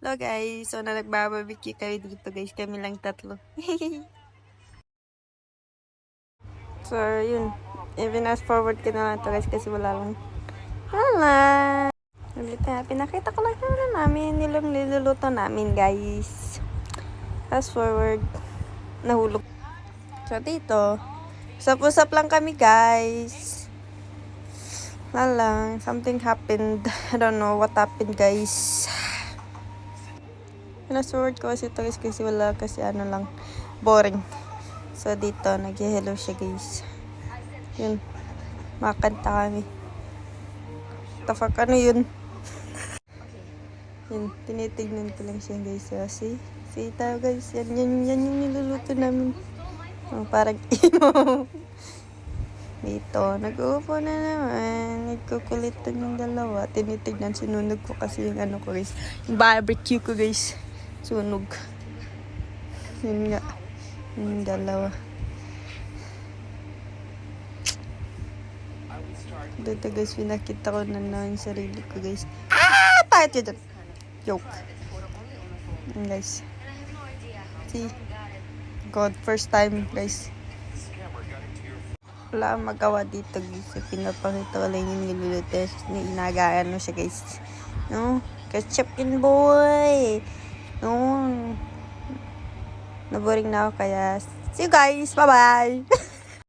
tatlo guys. So na nagbabarbecue kami dito guys. Kami lang tatlo. So yun. Even-fast forward ko na lang to guys kasi wala lang. Wala. Ulit na. Pinakita ko lang na namin. Nilang niluluto namin guys. Fast forward. Nahulog. So dito. Usap-usap lang kami guys. Wala lang. Something happened. I don't know what happened guys. Pinasword ko kasi ito guys kasi wala kasi ano lang. Boring. So dito nag-hello siya guys. Yun. Makakanta kami. The fuck ano yun? Yun. Tinitignan ko lang siya guys. So, see tayo guys. Yan yung niluluto namin. Oh, parang emo. Dito, nag-uupo na naman. Nagkukulitan yung dalawa. Tinitignan, sinunog ko kasi yung ano ko guys. Yung barbecue ko guys. Sunog. Yun nga. Yung dalawa. Dito guys, pinakita ko na naman yung sarili ko guys. Ah! Bakit yun? Joke. Yun guys. See? God, first time guys. Wala akong magawa dito guys. Pinapakita ko lang yung niluluto. Inagaan mo siya guys. No? Ketchup in boy. No. Naboring na ako kaya. See you guys. Bye bye.